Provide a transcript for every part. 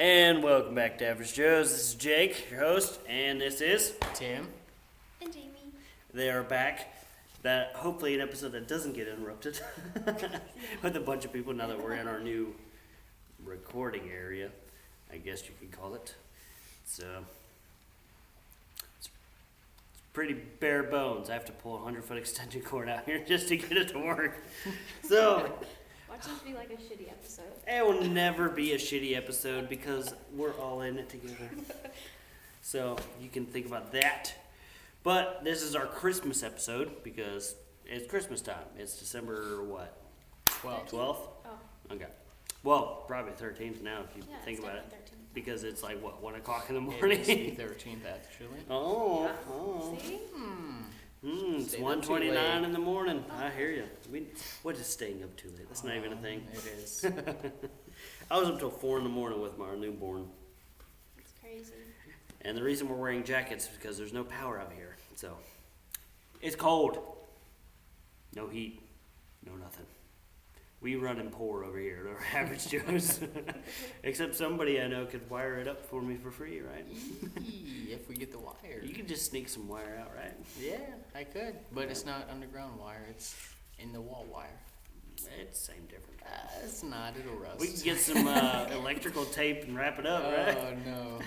And welcome back to Average Joe's. This is Jake, your host, and this is Tim. And Jamie. They are back. That hopefully an episode that doesn't get interrupted with a bunch of people now that we're in our new recording area, I guess you could call it. So it's pretty bare bones. I have to pull a 100-foot extension cord out here just to get it to work. So Watch this be like a shitty episode. it will never be a shitty episode because we're all in it together. So you can think about that. But this is our Christmas episode because it's Christmas time. It's December what? 12th? Oh. Okay. Well, probably 13th now if you Yeah, think it's about it. definitely 13th. Because it's like, what, 1 o'clock in the It morning? is the 13th, actually. Oh. See? It's Stayed up too 1:29 late. in the morning. I hear you. What is staying up too late? That's not even a thing. It is. I was up till 4 in the morning with my newborn. It's crazy. And the reason we're wearing jackets is because there's no power out here. So, it's cold. No heat. No nothing. We run and pour over here at our Average Joe's. Except somebody I know could wire it up for me for free, right? If we get the wire. You could just sneak some wire out, right? Yeah, I could. But it's not underground wire. It's in the wall wire. It's the same difference. It's not. It'll rust. We can get some electrical tape and wrap it up, right? Oh,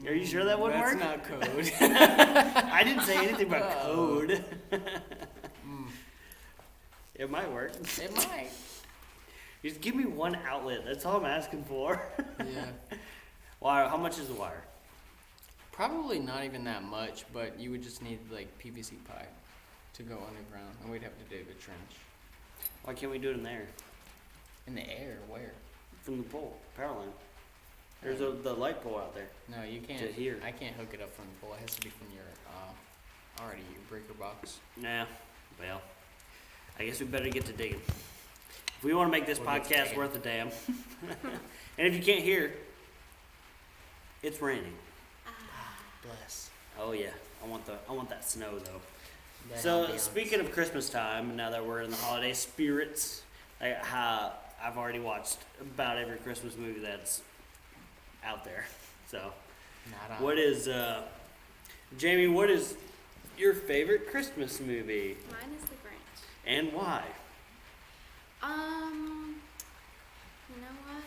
no. Are you sure that wouldn't work? That's not code. I didn't say anything about code. It might work. It might. Just give me one outlet. That's all I'm asking for. Yeah. Wire. How much is the wire? Probably not even that much, but you would just need, like, PVC pipe to go underground. And we'd have to dig a trench. Why can't we do it in there? In the air? Where? From the pole, power line. There's the light pole out there. No, you can't. To here. I can't hook it up from the pole. It has to be from your already your breaker box. Nah. Well, I guess we better get to digging. If we want to make this We'll get to podcast digging. worth a damn. And if you can't hear, it's raining. Bless. Oh yeah, I want that snow though. That So ambiance. speaking of Christmas time, now that we're in the holiday spirits, I've already watched about every Christmas movie that's out there. So, Not on. what is Jamie? What is your favorite Christmas movie Mine is The Grinch. and why? You know what?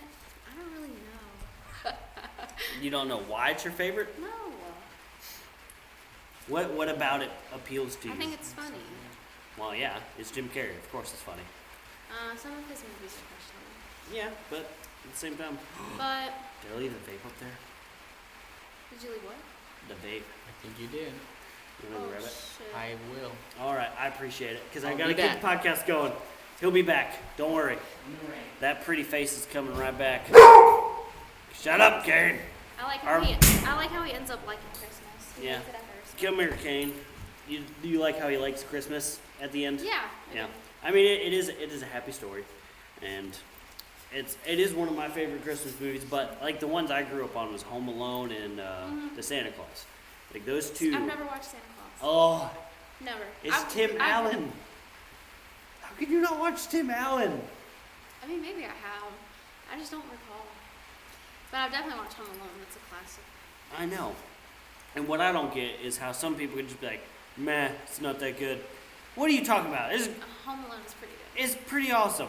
I don't really know. You don't know why it's your favorite? No. What about it appeals to you? I think it's funny. Well, yeah, it's Jim Carrey. Of course, it's funny. Some of his movies are questionable. Yeah, but at the same time, But, did I leave the vape up there? did you leave what? The vape. I think you did. You want to grab it? shit. I will. All right, I appreciate it because I I'll gotta be keep the podcast going. He'll be back. Don't worry. That pretty face is coming right back. Shut up, Kane. I like how he ends up liking Christmas. He Yeah. hates it at first. Come here, Kane. Do you like how he likes Christmas at the end? Yeah. Yeah. I mean, it is a happy story, and it is one of my favorite Christmas movies. But like the ones I grew up on was Home Alone and The Santa Claus. Like those two. I've never watched Santa Claus. Oh, Never. it's Tim Allen. How could you not watch Tim Allen? I mean, maybe I have. I just don't recall. But I've definitely watched Home Alone. It's a classic. I know. And what I don't get is how some people can just be like, meh, it's not that good. What are you talking about? Home Alone is pretty good. It's pretty awesome.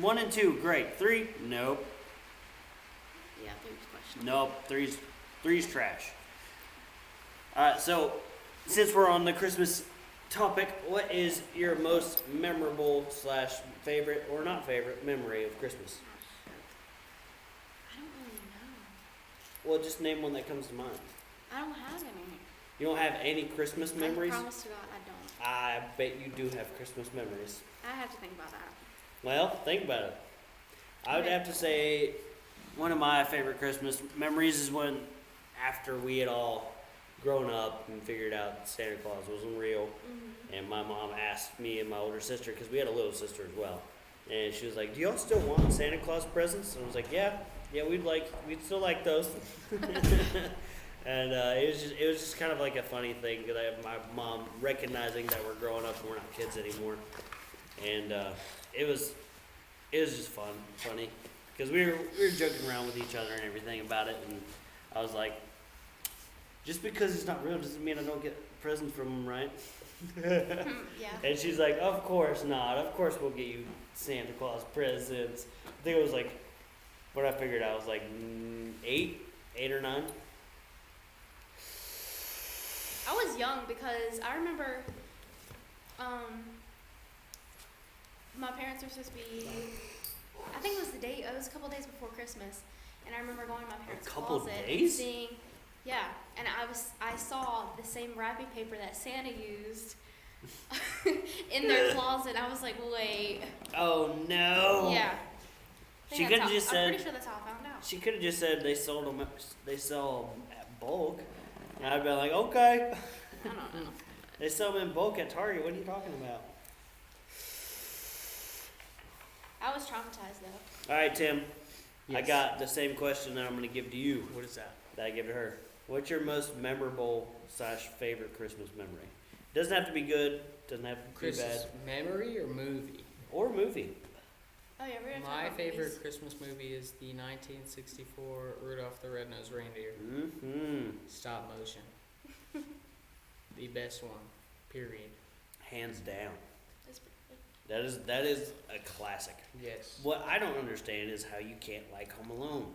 1 and 2, great. 3, nope. Yeah, three's questionable. Nope. Three's trash. Alright, so since we're on the Christmas topic, what is your most memorable / favorite or not favorite memory of Christmas? I don't really know. Well, just name one that comes to mind. I don't have any. You don't have any Christmas memories? I promise to God, I don't. I bet you do have Christmas memories. I have to think about that. Well, think about it. I would have to say one of my favorite Christmas memories is when, after we had all grown up and figured out that Santa Claus wasn't real, and my mom asked me and my older sister, because we had a little sister as well, and she was like, "Do y'all still want Santa Claus presents?" And I was like, "Yeah, we'd still like those." And it was just kind of like a funny thing because I have my mom recognizing that we're growing up and we're not kids anymore, and it was just funny because we were joking around with each other and everything about it, and I was like, just because it's not real doesn't mean I don't get presents from him, right? Yeah. And she's like, of course not. Of course we'll get you Santa Claus presents. I think it was like, what I figured out was like 8 or 9. I was young because I remember my parents were supposed to be, I think it was it was a couple days before Christmas, and I remember going to my parents' couple closet and days? seeing, yeah, and I saw the same wrapping paper that Santa used in their closet. I was like, wait. Oh no. Yeah. She could have just I'm said. pretty sure that's how I found out. She could have just said they sold them. They sell 'em at bulk, and I'd be like, okay. I don't know. They sell them in bulk at Target. What are you talking about? I was traumatized though. All right, Tim. I Yes. got the same question that I'm going to give to you What is that? that I give to her. What's your most memorable / favorite Christmas memory? Doesn't have to be good. Doesn't have to be Christmas bad. memory or movie? Or movie. Oh yeah, we're gonna talk My about favorite movies. Christmas movie is the 1964 Rudolph the Red-Nosed Reindeer. Mm-hmm. Stop motion. The best one. Period. Hands down. That's pretty good. That is a classic. Yes. What I don't understand is how you can't like Home Alone,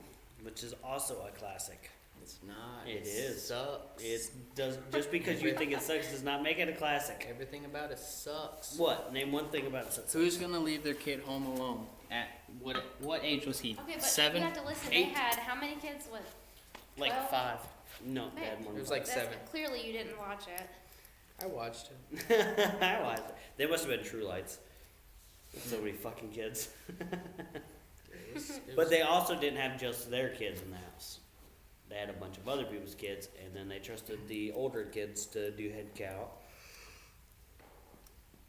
which is also a classic. It's not. It is. Sucks. It does just because you think it sucks does not make it a classic. Everything about it sucks. What? Name one thing about it. Who's gonna leave their kid home alone? At what age was he? Okay, but 7? you have to listen. 8? They had how many kids? What? Like 12? 5. No, Man. bad one. It was like That's- 7. Clearly, you didn't watch it. I watched it. I watched it. They must have been True Lights. So many fucking kids. It was But they also didn't have just their kids in the house. They had a bunch of other people's kids, and then they trusted the older kids to do head count.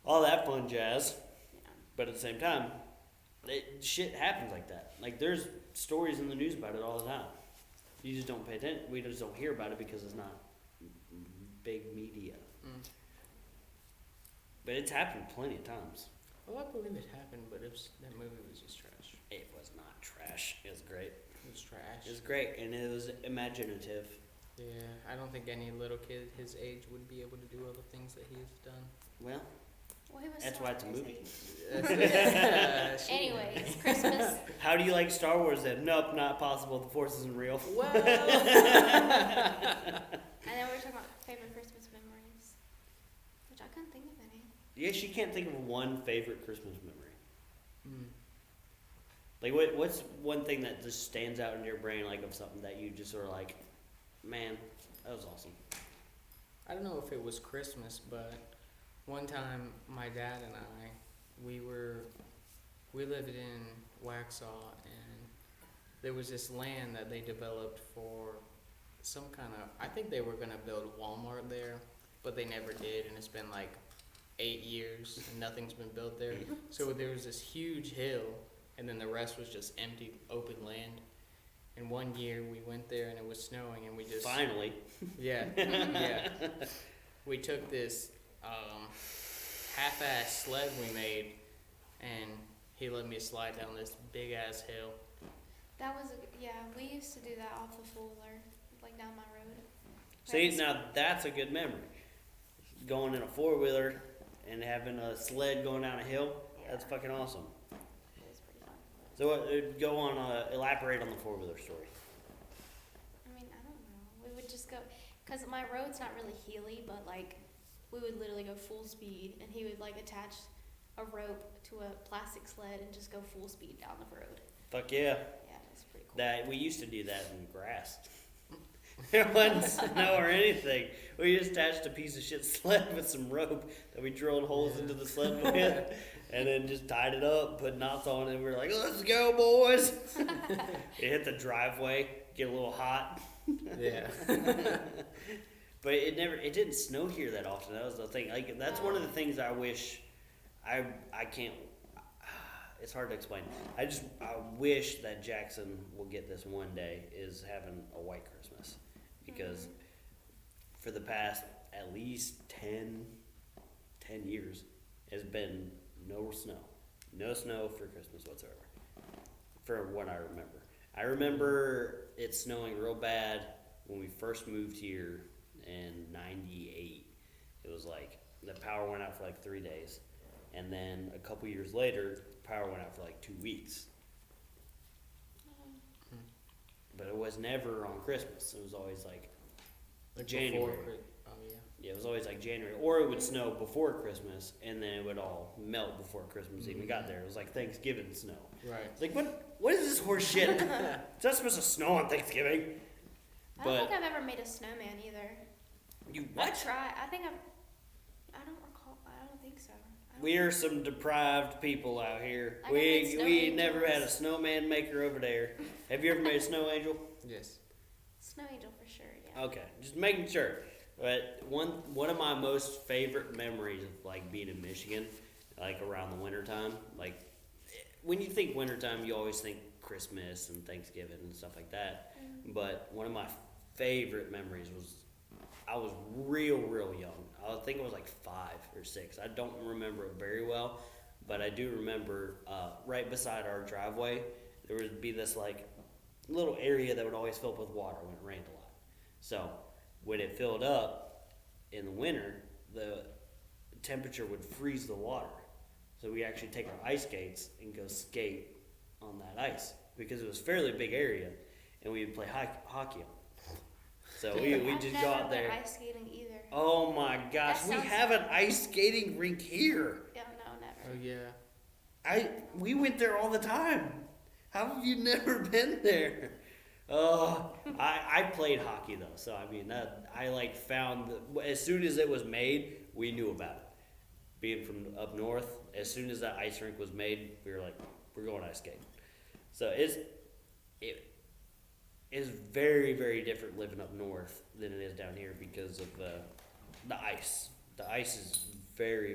All that fun jazz. Yeah. But at the same time, shit happens like that. Like, there's stories in the news about it all the time. You just don't pay attention. We just don't hear about it because it's not big media. Mm. But it's happened plenty of times. Well, I believe it happened, but that movie was just trash. It was not trash. It was great. It was trash. It was great, and it was imaginative. Yeah, I don't think any little kid his age would be able to do all the things that he has done. Well, Well, he was That's still why it's a his movie. age. Anyways, Christmas. how do you like Star Wars then? Nope, not possible. The Force isn't real. Well, And then we were talking about favorite Christmas memories, which I couldn't think of any. Yeah, she can't think of one favorite Christmas memory. mm, Like, what's one thing that just stands out in your brain, like, of something that you just sort of like, man, that was awesome. I don't know if it was Christmas, but one time my dad and I, we lived in Waxhaw, and there was this land that they developed for some kind of, I think they were gonna build Walmart there, but they never did, and it's been like 8 years and nothing's been built there. So there was this huge hill, and then the rest was just empty, open land. And one year we went there and it was snowing, and we just Finally. yeah, yeah. We took this half-ass sled we made, and he let me slide down this big-ass hill. That was yeah. We used to do that off the Fuller, like down my road. See, Right. now that's a good memory. Going in a 4-wheeler and having a sled going down a hill, that's fucking awesome. It was pretty fun. So go on, elaborate on the 4-wheeler story. I mean, I don't know. We would just go, cause my road's not really hilly, but like, we would literally go full speed, and he would like attach a rope to a plastic sled and just go full speed down the road. Fuck yeah. Yeah, it's pretty cool. That we used to do that in grass. There wasn't snow or anything. We just attached a piece of shit sled with some rope that we drilled holes into the sled with, and then just tied it up, put knots on it, and we were like, let's go, boys. It hit the driveway, get a little hot. Yeah. But it didn't snow here that often. That was the thing. Like, that's one of the things I wish I can't. It's hard to explain. I wish that Jackson will get this one day, is having a white Christmas, because for the past at least 10 years, has been no snow for Christmas whatsoever. for what I remember. I remember it snowing real bad when we first moved here in '98. It was like the power went out for like 3 days, and then a couple years later, power went out for like 2 weeks. But it was never on Christmas. It was always like January. Oh yeah. Yeah, it was always like January, or it would snow before Christmas, and then it would all melt before Christmas even got there. It was like Thanksgiving snow. Right. It's like, what is this horse shit? It's not supposed to snow on Thanksgiving. I don't But think I've ever made a snowman either. you I what? try. I don't recall. I don't think so. I don't- We are some deprived people out here. I never made We snow we never had a angels. snowman maker over there. Have you ever made a snow angel? Yes. Snow angel for sure. Yeah. Okay, just making sure. But one of my most favorite memories of like being in Michigan, like around the wintertime, like when you think wintertime, you always think Christmas and Thanksgiving and stuff like that. But one of my favorite memories was I was real young. I think it was like 5 or 6. I don't remember it very well, but I do remember right beside our driveway there would be this like little area that would always fill up with water when it rained a lot. So when it filled up in the winter, the temperature would freeze the water. So we actually take our ice skates and go skate on that ice because it was a fairly big area, and we would play hockey on it. So we I've just never go out been there. ice skating either. Oh my gosh, That we sounds have an fun. ice skating rink here. Yeah, no, never. Oh yeah. We went there all the time. How have you never been there? I played hockey though, so I mean that I like found as soon as it was made, we knew about it. Being from up north, as soon as that ice rink was made, we were like, we're going ice skating. So it is very different living up north than it is down here because of the ice. The ice is very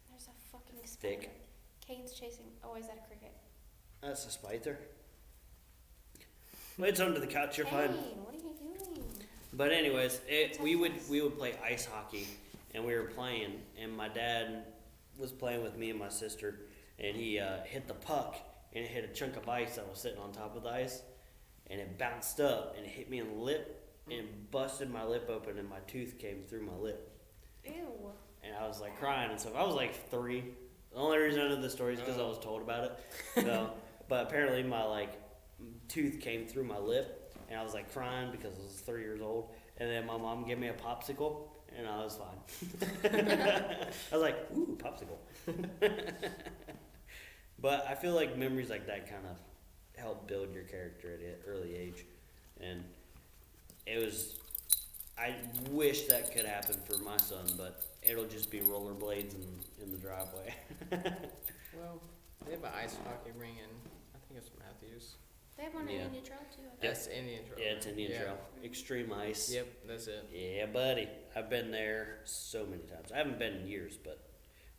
There's a fucking spider. thick. Kane's chasing. Oh, is that a cricket? That's a spider. It's under the couch. You're fine. Kane, what are you doing? But anyways, we would play ice hockey, and we were playing, and my dad was playing with me and my sister, and he hit the puck, and it hit a chunk of ice that was sitting on top of the ice, and it bounced up, and it hit me in the lip, and busted my lip open, and my tooth came through my lip, Ew. and I was like crying and stuff. I was like 3. The only reason I know the story is because I was told about it. So, but apparently my like tooth came through my lip, and I was like crying because I was 3 years old. And then my mom gave me a popsicle, and I was fine. I was like, ooh, popsicle. But I feel like memories like that kind of help build your character at an early age, and it was. I wish that could happen for my son, but it'll just be rollerblades in the driveway. Well, they have an ice hockey ring in, I think it's Matthews. They have one Yeah. in Indian Trail too. I think. That's Indian Trail. Yeah, it's Indian Yeah. Trail. Extreme ice. Yep, that's it. Yeah, buddy. I've been there so many times. I haven't been in years, but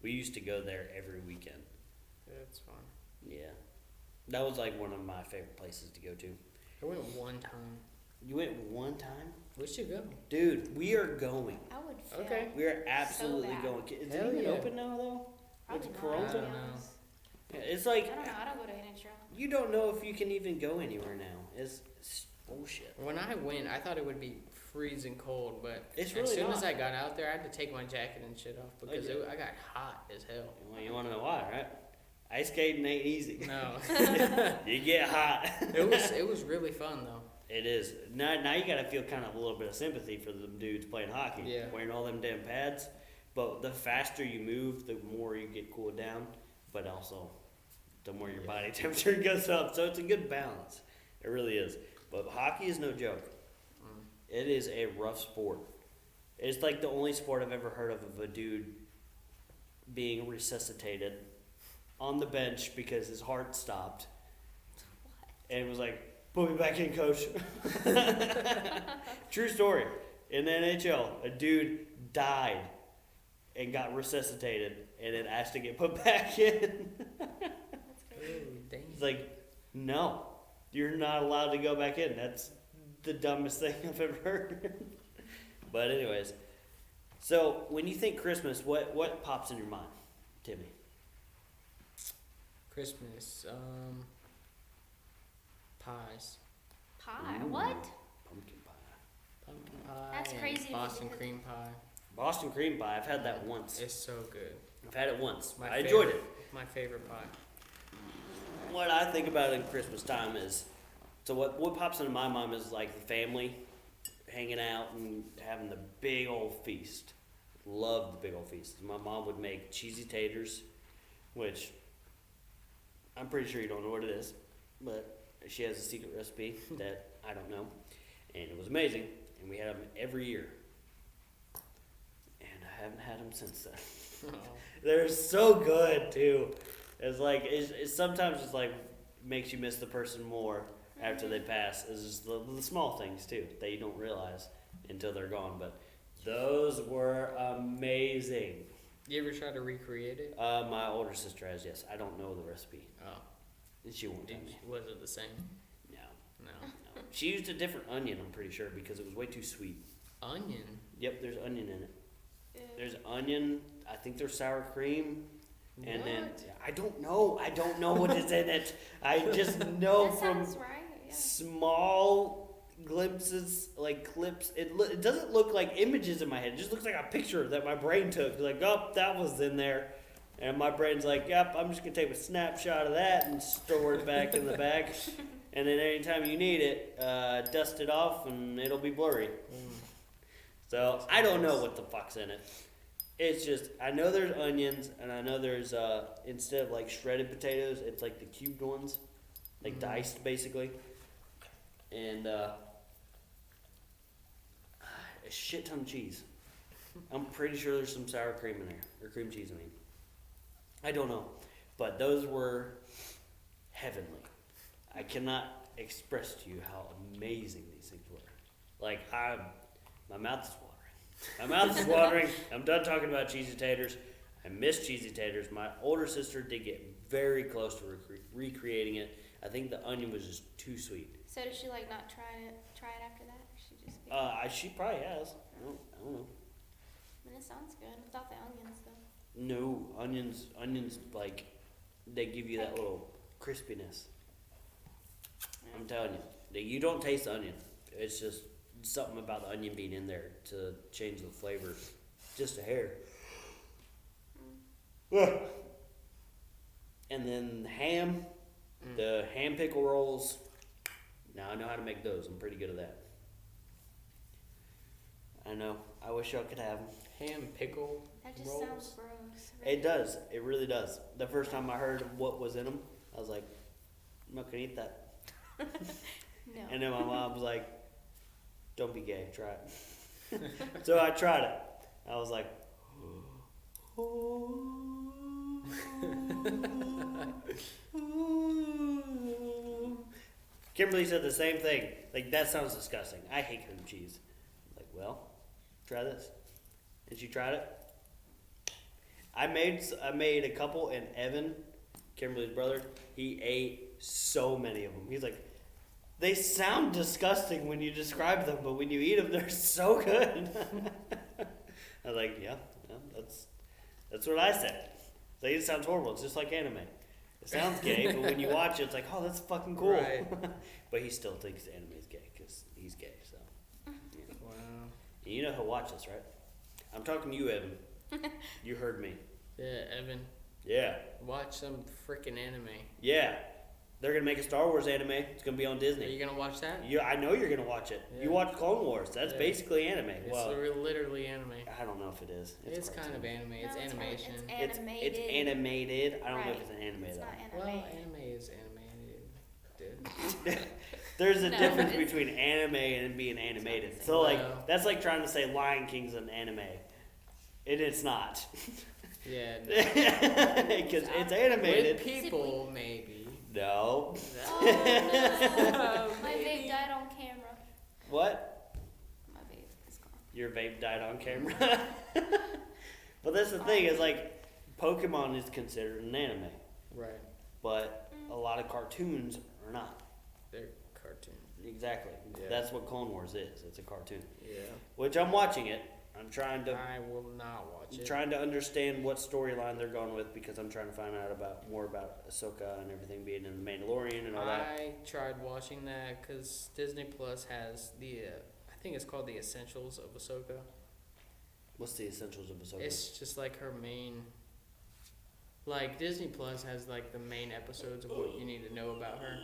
we used to go there every weekend. It's fun. Yeah. That was like one of my favorite places to go to. I went one time. You went one time? We should go. Dude, we are going. I would fail. Okay. We are absolutely bad. going. Is Hell it even yeah. open now, though? Probably With not, Corona? to be I don't know. honest. Yeah, it's like, I don't know. I don't go to Indian Trail. you don't know if you can even go anywhere now. It's bullshit. When I went, I thought it would be freezing cold, but It's as really soon not. as I got out there, I had to take my jacket and shit off because Okay. I got hot as hell. Well, you want to know why, right? Ice skating ain't easy. No, You get hot. it was really fun though. It is. Now you gotta feel kind of a little bit of sympathy for them dudes playing hockey. Yeah. Wearing all them damn pads. But the faster you move, the more you get cooled down. But also, the more your body temperature goes up. So it's a good balance. It really is. But hockey is no joke. Mm. It is a rough sport. It's like the only sport I've ever heard of a dude being resuscitated on the bench because his heart stopped. And it was like, put me back in, coach. True story. In the NHL, a dude died and got resuscitated and then asked to get put back in. That's Ooh, crazy. dang. It's like, no, you're not allowed to go back in. That's the dumbest thing I've ever heard. But anyways, so when you think Christmas, what pops in your mind, Timmy? Christmas. pies. Pie. Ooh. What? Pumpkin pie. Pumpkin pie. That's and crazy to me Boston because- cream pie. Boston cream pie. I've had that once. It's so good. I've had it once. My I enjoyed favorite- it. My favorite pie. What I think about in Christmas time is, so what pops into my mind is like the family hanging out and having the big old feast. Love the big old feast. My mom would make cheesy taters, which I'm pretty sure you don't know what it is, but she has a secret recipe that I don't know, and it was amazing. And we had them every year, and I haven't had them since then. They're so good too. It's like it's sometimes it's like makes you miss the person more after they pass. It's just the small things too that you don't realize until they're gone. But those were amazing. You ever try to recreate it? My older sister has, yes. I don't know the recipe. Oh, And she won't tell did, me. was it the same? No, No. no. She used a different onion, I'm pretty sure, because it was way too sweet. Onion. Yep, there's onion in it. Ew. There's onion. I think there's sour cream. And then What? I don't know. I don't know what is in it. I just know That from sounds right. Yeah. small glimpses, like clips. It doesn't look like images in my head. It just looks like a picture that my brain took. Like, oh, that was in there. And my brain's like, yep, I'm just going to take a snapshot of that and store it back in the bag. And then anytime you need it, dust it off and it'll be blurry. So I don't know what the fuck's in it. It's just, I know there's onions, and I know there's, instead of like shredded potatoes, it's like the cubed ones, like diced basically. And a shit ton of cheese. I'm pretty sure there's some sour cream in there, or cream cheese, I mean. I don't know. But those were heavenly. I cannot express to you how amazing these things were. Like, my mouth is watering. My mouth is watering. I'm done talking about cheesy taters. I miss cheesy taters. My older sister did get very close to recreating it. I think the onion was just too sweet. So did she like not try it after that? Or she just. She probably has. I don't know. I mean, it sounds good without the onions though. No, onions like, they give you that little crispiness. I'm telling you, you don't taste the onion. It's just something about the onion being in there to change the flavor, just a hair. And then ham, the ham pickle rolls. Now I know how to make those. I'm pretty good at that. I know. I wish y'all could have them. Ham pickle That just rolls. sounds gross. It does. It really does. The first time I heard what was in them, I was like, I'm not gonna eat that. No. And then my mom was like, don't be gay, try it. So I tried it. I was like, Kimberly said the same thing. Like, that sounds disgusting. I hate cream cheese. I'm like, well, try this. And she tried it. I made a couple, and Evan, Kimberly's brother, he ate so many of them. He's like, they sound disgusting when you describe them, but when you eat them, they're so good. I was like, yeah, that's what I said. Like, it sounds horrible. It's just like anime. It sounds gay, but when you watch it, it's like, oh, that's fucking cool. Right. But he still thinks anime is gay because he's gay. So, yeah. Wow. And you know he'll watch this, right? I'm talking to you, Evan. You heard me. Yeah, Evan, Yeah, watch some freaking anime. yeah. They're gonna make a Star Wars anime. It's gonna be on Are Disney. you gonna watch that? I know you're gonna watch it. Yeah. You watch Clone Wars. That's Yeah. basically anime. It's Well, literally anime. I don't know if it is. It's kind of cartoon. anime. It's No, animation. It's animated. It's animated. I don't know if Right. it's an anime It's though. not Well, animated. anime is animated. Dude. There's a No, difference it's- between anime and being animated. the same. So like Well- that's like trying to say Lion King's an anime, and it's not Yeah. because it's animated. With people, maybe. No. Oh no! My vape died on camera. What? My vape is gone. Your vape died on camera. But that's the thing is like Pokemon is considered an anime, Right. but a lot of cartoons are not. They're cartoon. Exactly. Yeah. That's what Clone Wars is. It's a cartoon. Yeah. Which I'm watching it. I'm trying to I will not watch it. trying to understand what storyline they're going with because I'm trying to find out about more about Ahsoka and everything being in the Mandalorian and all that. I tried watching that because Disney Plus has the, I think it's called the Essentials of Ahsoka. What's the essentials of Ahsoka? It's just like her main. Like Disney Plus has like the main episodes of what you need to know about her.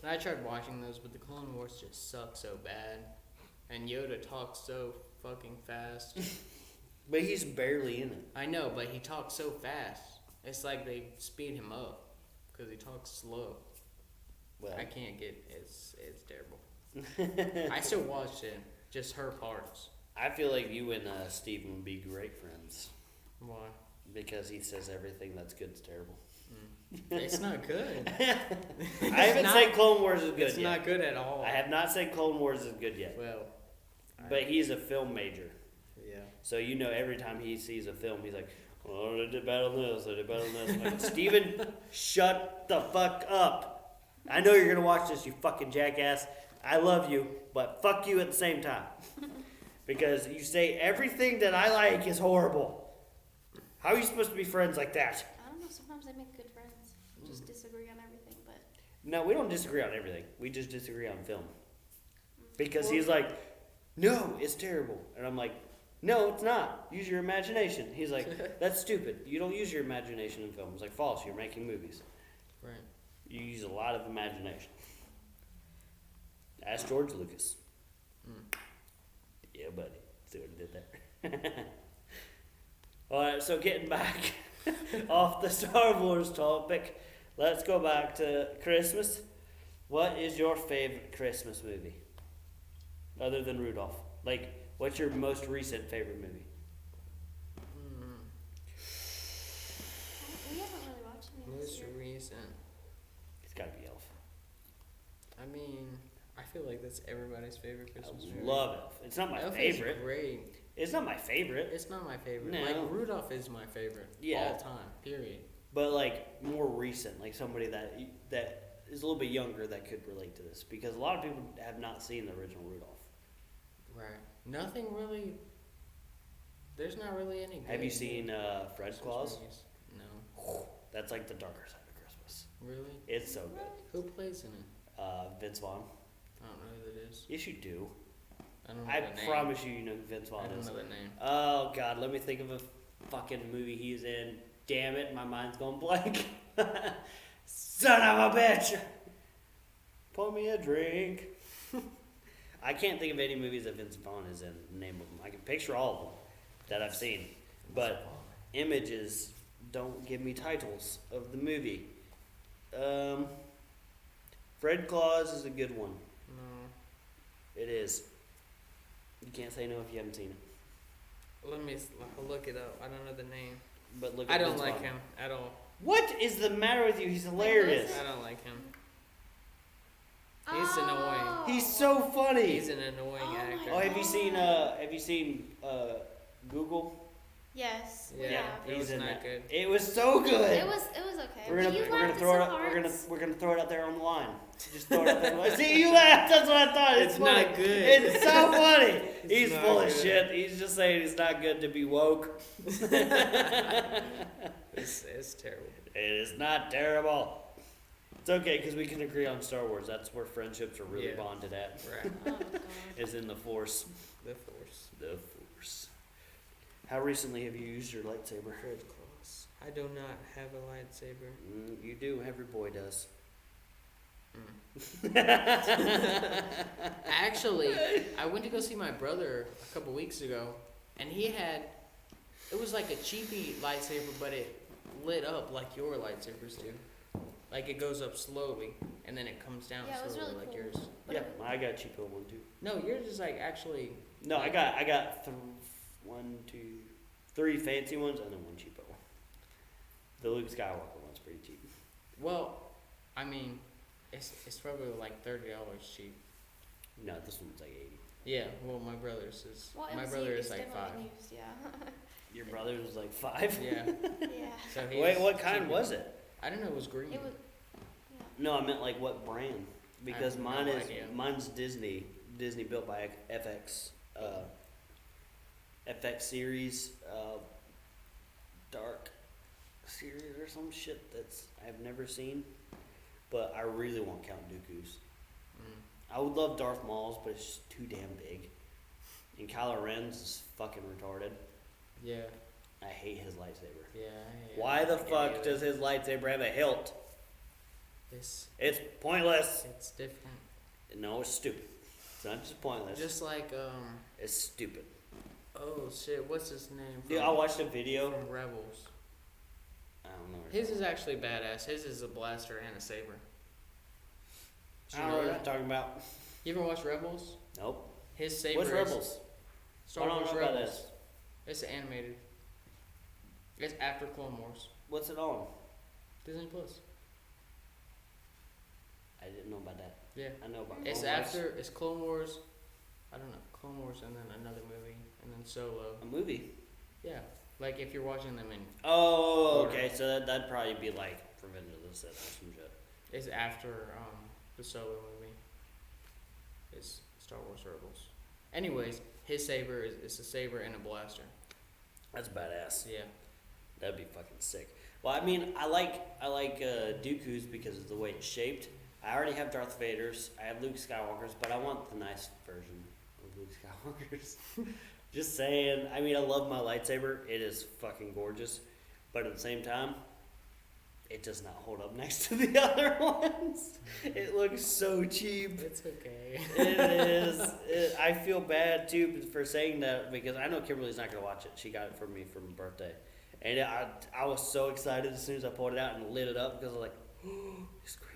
And I tried watching those, but the Clone Wars just suck so bad, and Yoda talks so fucking fast. But he's barely in it. I know, but he talks so fast. It's like they speed him up because he talks slow. Well, I can't get it's terrible. I still watched it, just her parts. I feel like you and Steven would be great friends Why? because he says everything that's good is terrible. It's not good. I haven't said Clone Wars is good It's yet. not good at all. I have not said Clone Wars is good yet. Well, But he's a film major. yeah. So you know every time he sees a film, he's like, oh, they did bad on this, they did bad on this. I'm like, Steven, shut the fuck up. I know you're going to watch this, you fucking jackass. I love you, but fuck you at the same time. Because you say everything that I like is horrible. How are you supposed to be friends like that? I don't know. Sometimes they make good friends. Just disagree on everything, but No, we don't disagree on everything. We just disagree on film. Because he's like, no, it's terrible. And I'm like, no, it's not. Use your imagination. He's like, that's stupid. You don't use your imagination in film. It's like, false. You're making movies. Right. You use a lot of imagination. Ask George Lucas. Yeah, buddy. See what he did there. Alright, so getting back off the Star Wars topic, let's go back to Christmas. What is your favorite Christmas movie? Other than Rudolph. Like, what's your most recent favorite movie? we haven't really watched any this Most year. recent. It's gotta be Elf. I mean, I feel like that's everybody's favorite Christmas I movie. love Elf. It's not my Elf favorite. Is great. It's not my favorite. It's not my favorite. No. Like Rudolph is my favorite. Yeah. All time. Period. But like more recent, like somebody that is a little bit younger that could relate to this, because a lot of people have not seen the original Rudolph. Right. Nothing really. There's not really any. Have you good seen Fred Christmas Claus? movies. No. That's like the darker side of Christmas. Really? It's so good. Who plays in it? Vince Vaughn. I don't know who that is. Yes, you do. I don't know I the name. promise you know who Vince I Vaughn don't is. know the name. Oh God, let me think of a fucking movie he's in. Damn it, my mind's going blank. Son of a bitch! Pour me a drink. I can't think of any movies that Vince Vaughn is in. The name of them. I can picture all of them that I've seen, but images don't give me titles of the movie. Fred Claus is a good one. No. It is. You can't say no if you haven't seen it. I'll look it up. I don't know the name. But look at I don't Vince like Vaughn. him at all. What is the matter with you? He's hilarious. I don't like him. He's annoying. He's so funny. He's an annoying Oh my actor. Oh, have you seen Google? Yes. we Yeah. have. It was in not that. good. It was so good. It was okay. We're gonna but you we're gonna laughed throw it at out, some parts. we're gonna throw it out there on the line. Just throw it out there. See, you laughed. That's what I thought. It's It's funny. not good. It's so funny. He's not full of good. shit. He's just saying it's not good to be woke. It's terrible. It is not terrible. It's okay because we can agree on Star Wars. That's where friendships are really Yeah. bonded at. Right. Oh god. Is in the Force. The Force. The Force. How recently have you used your lightsaber? Fred Claus. I do not have a lightsaber. You do. Every boy does. Actually, I went to go see my brother a couple weeks ago, and he had. It was like a cheapy lightsaber, but it lit up like your lightsabers do. Like it goes up slowly, and then it comes down Yeah, it was slowly really like cool. yours. But Yeah, it- I got a cheapo one too. No, yours is like actually. No, I got 3 fancy ones and then 1 cheapo. The Luke Skywalker one's pretty cheap. Well, I mean, it's probably like $30 cheap. No, this one's like 80. Yeah, well, my brother's is. Well, it My was brother used, is like definitely 5. been used, yeah. Your brother's was like 5. Yeah. Yeah. So Wait, he's what kind cheaper. was it? I don't know. It was green. It was. No, I meant like what brand? Because have mine no is idea. mine's Disney built by FX. FX series, Dark series or some shit that's I've never seen, but I really want Count Dooku's. I would love Darth Maul's, but it's just too damn big. And Kylo Ren's is fucking retarded. Yeah. I hate his lightsaber. Yeah. Why the fuck does his lightsaber have a hilt? It's It's pointless. different. No, it's stupid. It's not just pointless. Just like It's stupid. oh shit, what's his name? Dude, I watched a video. from Rebels. I don't know. His is actually badass. His is a blaster and a saber. Did I you don't know know what that? you're talking about. You ever watch Rebels? Nope. His saber What's is Rebels? Star I don't Wars know about Rebels. this. It's animated. It's after Clone Wars. What's it on? Disney Plus. I didn't know about that. Yeah. I know about It's Clone Wars. after it's Clone Wars. I don't know, Clone Wars and then another movie and then Solo. a movie. Yeah. Like if you're watching them in Oh, Order. okay. So that'd probably be like Revenge of the Sith or some shit. it's after the Solo movie. It's Star Wars Rebels. Anyways, his saber is a saber and a blaster. That's badass. Yeah. That'd be fucking sick. Well, I mean, I like Dooku's because of the way it's shaped. I already have Darth Vader's. I have Luke Skywalker's, but I want the nice version of Luke Skywalker's. Just saying. I mean, I love my lightsaber. It is fucking gorgeous, but at the same time, it does not hold up next to the other ones. It looks so cheap. It's okay. It is. I feel bad too for saying that because I know Kimberly's not gonna watch it. She got it for me for my birthday, and I was so excited as soon as I pulled it out and lit it up because I was like, oh, it's great.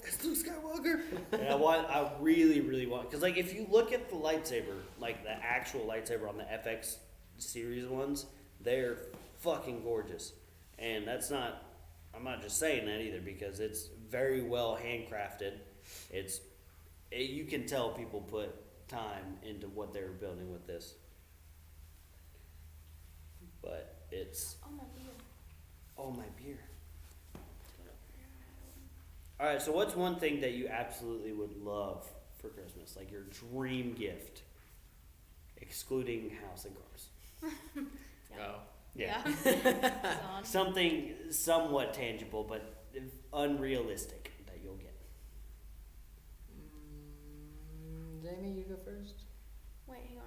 It's Luke Skywalker. And I really want because like if you look at the lightsaber, like the actual lightsaber on the FX series ones, they're fucking gorgeous, and that's not. I'm not just saying that either because it's very well handcrafted. You can tell people put time into what they were building with this. But it's Oh my beer. oh my beer. All right, so what's one thing that you absolutely would love for Christmas, like your dream gift, excluding house and cars? Oh. Yeah. It's on. Something somewhat tangible but unrealistic that you'll get. Jamie, you go first. Wait, hang on.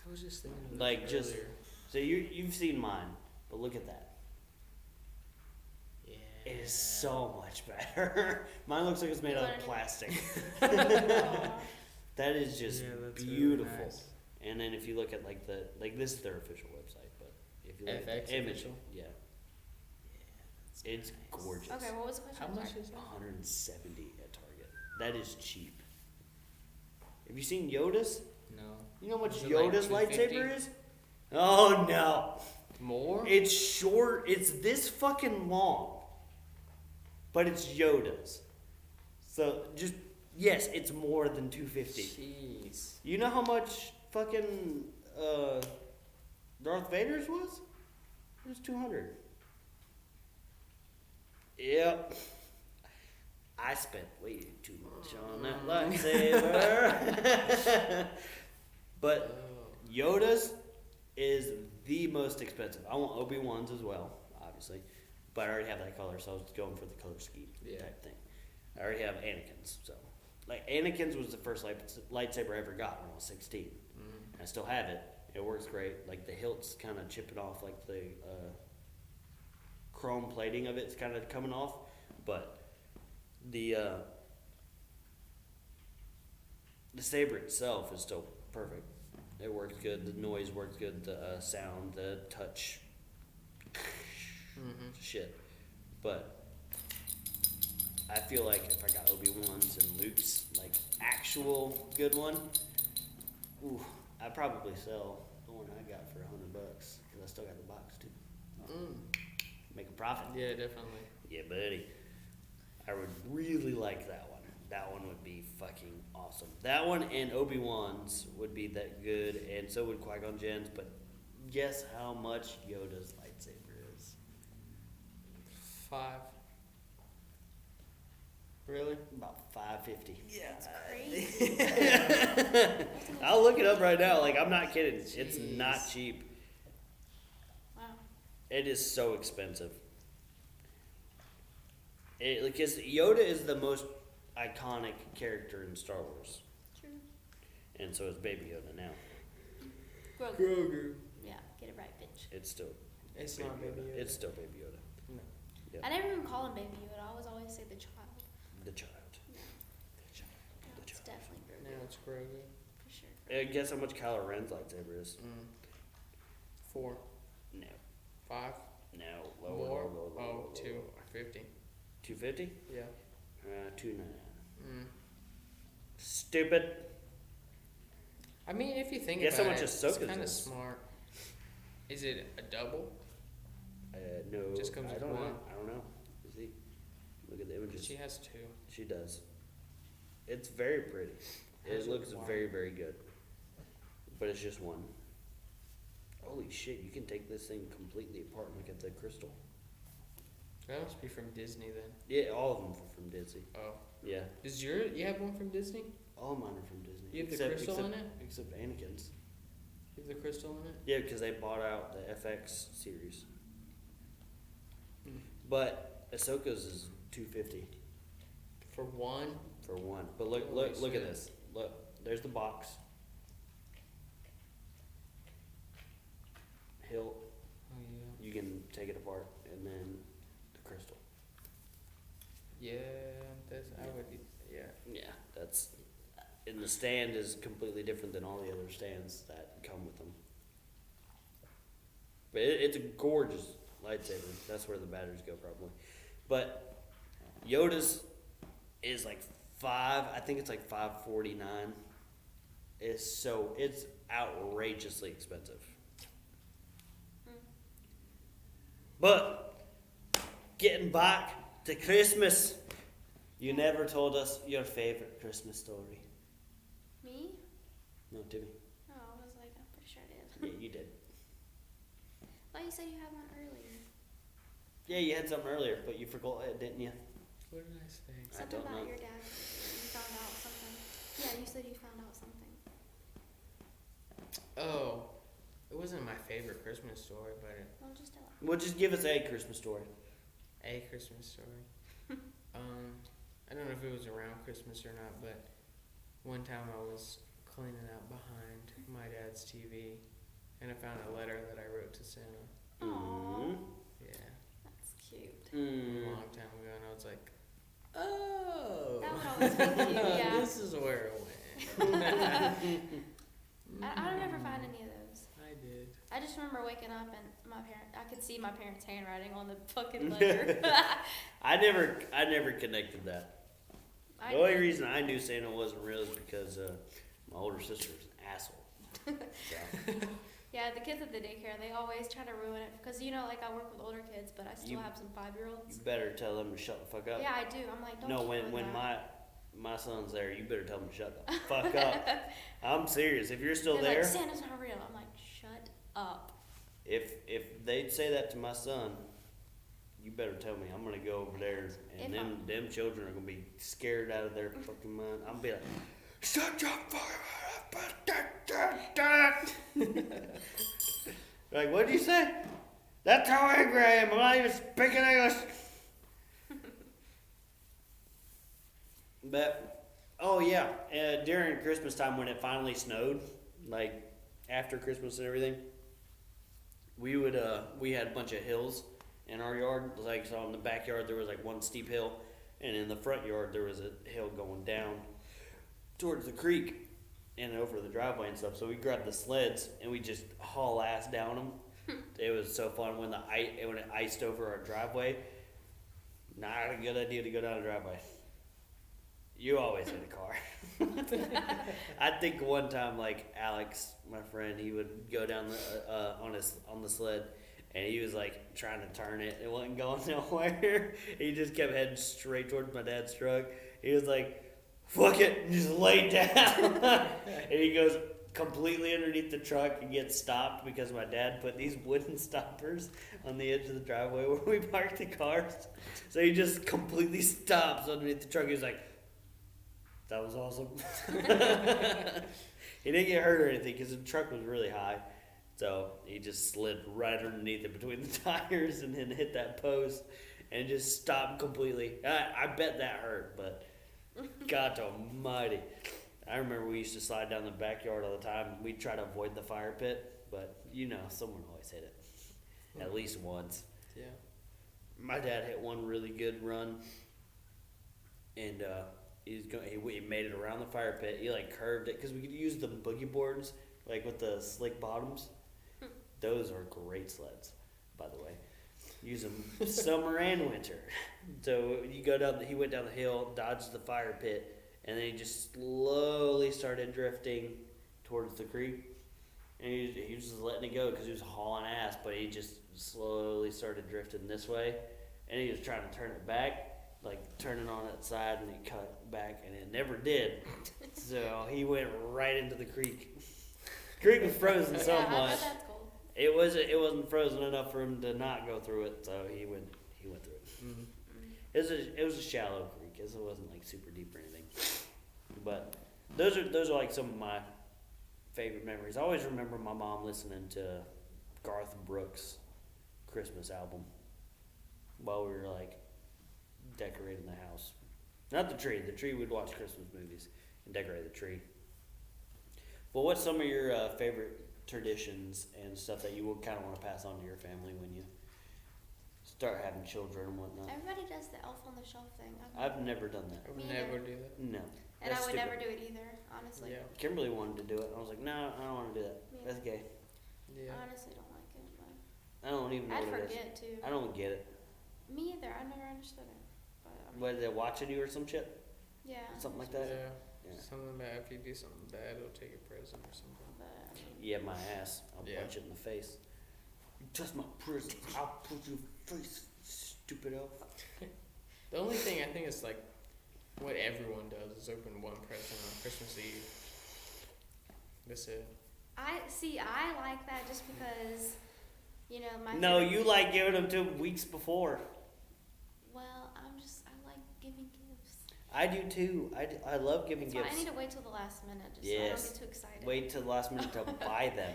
I was just thinking of this Like, just- earlier. So you've seen mine, but look at that. Yeah. It is so much better. Mine looks like it's made out of plastic. Aw. That is just Yeah, that's really beautiful. nice. And then if you look at like this is their official website, but if you look at FX the image, official? yeah, That's it's nice. gorgeous. Okay, what was the question? How much Sorry. is that? 170 at Target. That is cheap. Have you seen Yoda's? No. You know how much Is it like Yoda's 250? lightsaber is? Oh no! More? It's short. It's this fucking long, but it's Yoda's. So just yes, it's more than 250. Jeez. You know how much fucking Darth Vader's was? It was 200. Yep. I spent way too much on that lightsaber. But Oh. Yoda's is the most expensive. I want Obi-Wan's as well, obviously. But I already have that color, so I was going for the color scheme Yeah. type thing. I already have Anakin's, so. Like, Anakin's was the first lightsaber I ever got when I was 16. Mm. I still have it. It works great. Like, the hilt's kind of chipping off, like, the chrome plating of it's kind of coming off. But the saber itself is still perfect. It works good. The noise works good. The sound, the touch, Mm-hmm. shit. But I feel like if I got Obi-Wan's and Luke's, like, actual good one, ooh, I'd probably sell the one I got for $100 because I still got the box too. Mm. Make a profit. Yeah, definitely. Yeah, buddy. I would really like that one. That one would be fucking awesome. That one and Obi-Wan's would be that good, and so would Qui-Gon Jinn's, but guess how much Yoda's lightsaber is? 5. Really? About $5.50. Yeah. That's crazy. I'll look it up right now. Like, I'm not kidding. It's not Jeez. cheap. Wow. It is so expensive. Because Yoda is the most iconic character in Star Wars, True. and so is Baby Yoda now. Grogu. Grogu. Yeah, get it right, bitch. It's still It's not Baby Yoda. It's still Baby Yoda. No. Yeah. I never even call him Baby Yoda. I always say the child. The child. No, The child. The it's child. definitely Grogu. Now it's Grogu. For sure. Guess how much Kylo Ren's lightsaber is? 4, No. 5, No. more. Oh, 250. 250? Yeah. 299. Mm. Stupid. I mean, if you think Guess about how much it, it's Ahsoka's kind of is? smart. Is it a double? No. Just comes I with don't know. one. I don't know. See, look at the images. She has 2. She does. It's very pretty. Hers It looks is very, wide. very good. But it's just one. Holy shit, you can take this thing completely apart and look at the crystal. That must be from Disney then. Yeah, all of them are from Disney. Oh. Yeah, Does you have one from Disney? all mine are from Disney. You have the crystal in it? Except Anakin's. You have the crystal in it? Yeah, because they bought out the FX series. Mm. But Ahsoka's is $250 For one? for one. But look, Holy look at shit. this. Look, there's the box. Hilt. Oh yeah. You can take it apart, and then the crystal. Yeah, that's I would. Yeah. Yeah, that's. And the stand is completely different than all the other stands that come with them. But it's a gorgeous lightsaber. That's where the batteries go, probably. But Yoda's is like I think it's like $549. It's outrageously expensive. But getting back to Christmas, you never told us your favorite Christmas story. Me? No, Timmy. Oh, I was like, I'm pretty sure I did. Yeah, you did. Oh, you said you had one earlier. Yeah, you had something earlier, but you forgot it, didn't you? What did I say? Something don't about know. your dad. You found out something. Yeah, you said you found out something. Oh, it wasn't my favorite Christmas story, but Well, just tell it. Well, just give us a Christmas story. a Christmas story. I don't know if it was around Christmas or not, but one time I was cleaning out behind my dad's TV, and I found a letter that I wrote to Santa. Aww. Yeah, That's cute. a long time ago, and I was like, oh, That would always be cute, yeah. this is where it went. I don't ever find any of those. I did. I just remember waking up and I could see my parents' handwriting on the fucking letter. I never connected that. I The only did. reason I knew Santa wasn't real is because my older sister was an asshole. So, Yeah, the kids at the daycare, they always try to ruin it because like I work with older kids, but I still You- have some 5-year-olds. you better tell them to shut the fuck up. Yeah, I do. I'm like, don't. No, keep when doing that. my son's there, you better tell him to shut the fuck up. I'm serious. If you're still They're there, like, Santa's not real. I'm like, shut up. if they'd say that to my son, you better tell me. I'm gonna go over there, and If them children are gonna be scared out of their fucking mind. I'm gonna be like, shut your fucking up. Like, what'd you say? That's how angry I am. I'm not even speaking English. But, oh yeah, during Christmas time when it finally snowed, like after Christmas and everything, we had a bunch of hills in our yard. Like, so in the backyard there was like one steep hill, and in the front yard there was a hill going down towards the creek and over the driveway and stuff. So we grabbed the sleds and we just haul ass down them. It was so fun when it iced over our driveway. Not a good idea to go down the driveway. You always hit a car. I think one time, like Alex, my friend, he would go down on the sled, and he was like trying to turn it. It wasn't going nowhere. He just kept heading straight towards my dad's truck. He was like, "Fuck it," and just laid down. And he goes completely underneath the truck and gets stopped because my dad put these wooden stoppers on the edge of the driveway where we parked the cars. So he just completely stops underneath the truck. He's like, "That was awesome." He didn't get hurt or anything because the truck was really high. So he just slid right underneath it between the tires and then hit that post and just stopped completely. I bet that hurt, but God almighty. I remember we used to slide down the backyard all the time. We'd try to avoid the fire pit, but someone always hit it. At least once. Yeah. My dad hit one really good run, and he made it around the fire pit. He like curved it because we could use the boogie boards like with the slick bottoms. Those are great sleds, by the way. Use them summer and winter. So you go down. He went down the hill, dodged the fire pit, and then he just slowly started drifting towards the creek. And he was just letting it go because he was hauling ass, but he just slowly started drifting this way. And he was trying to turn it back, like turning on its side, and he cut back, and it never did. So he went right into the creek. The creek was frozen so Yeah, I much. bet that's cold. It wasn't frozen enough for him to not go through it, so he went through it. Mm-hmm. It was a shallow creek, it wasn't like super deep or anything. But those are like some of my favorite memories. I always remember my mom listening to Garth Brooks' Christmas album while we were like decorating the house. Not the tree. The tree we'd watch Christmas movies and decorate the tree. Well, what's some of your favorite traditions and stuff that you would kind of want to pass on to your family when you start having children and whatnot? Everybody does the elf on the shelf thing. I've never done that. I would Me never neither. do that. No. And That's I would stupid. never do it either, honestly. Yeah. Kimberly wanted to do it. I was like, no, I don't want to do that. Me That's neither. gay. Yeah. I honestly don't like it, but I don't even know I'd what it is. forget too. I don't get it. Me either. I never understood it. But What, they watching you or some shit? yeah. Something like that? Yeah. Yeah. Something bad. If you do something bad, it'll take a present or something. But I mean, Yeah, my ass. I'll Yeah. punch it in the face. You touch my present, I'll punch your face, stupid elf. The only thing I think is like what everyone does is open one present on Christmas Eve. That's it. I like that just because, my No, favorite- you like giving them to 'em weeks before. Well, I like giving gifts. I do too. I love giving That's why I gifts. need to wait till the last minute just so I Yes. don't get too excited. Wait till the last minute to buy them.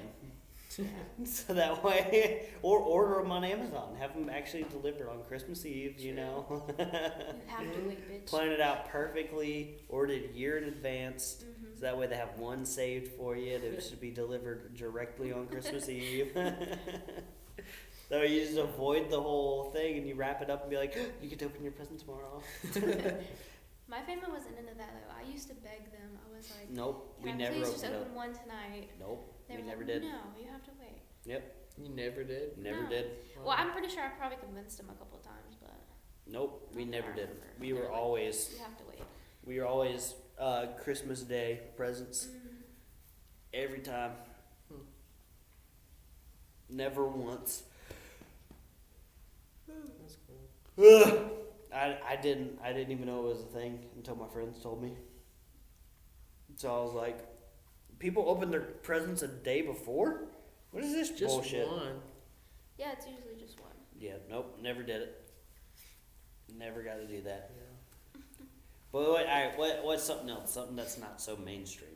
Yeah. So that way, or order them on Amazon. Have them actually delivered on Christmas Eve, you True. know. You have to wait, bitch. Plan it out perfectly, ordered a year in advance. Mhm. So that way they have one saved for you that should be delivered directly on Christmas Eve. So you just avoid the whole thing and you wrap it up and be like, you get to open your present tomorrow. My family wasn't into that though. I used to beg them. I was like, Nope, we "Can I never please opened just it open up. one tonight?" Nope, They we were never like, did. No, you have to wait. Yep, You never did. never No. did. Well, I'm pretty sure I probably convinced them a couple of times, but Nope, we I never did. remember. We They were like, always, You have to wait. Christmas Day presents Mm. every time. Hmm. Never once. That's cool. Ugh. I didn't even know it was a thing until my friends told me. So I was like, people open their presents a day before? What is this Just bullshit? one. Yeah, it's usually just one. Yeah, nope, never did it. Never got to do that. Yeah. But what's something else? Something that's not so mainstream.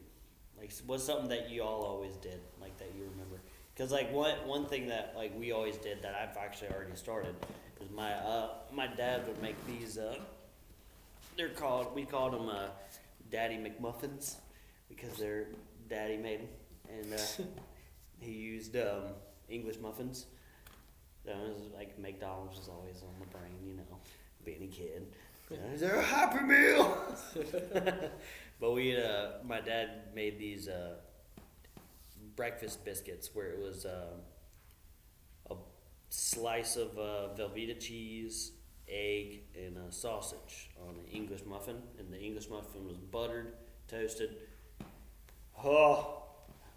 Like, what's something that you all always did, like that you remember? Because like one thing that like we always did that I've actually already started is my dad would make these. We called them Daddy McMuffins because their daddy made them, and he used English muffins. So it was like McDonald's was always on the brain, you know, being a kid. Is there a Happy Meal? But my dad made these breakfast biscuits where it was a slice of Velveeta cheese, egg, and a sausage on an English muffin, and the English muffin was buttered, toasted. Oh,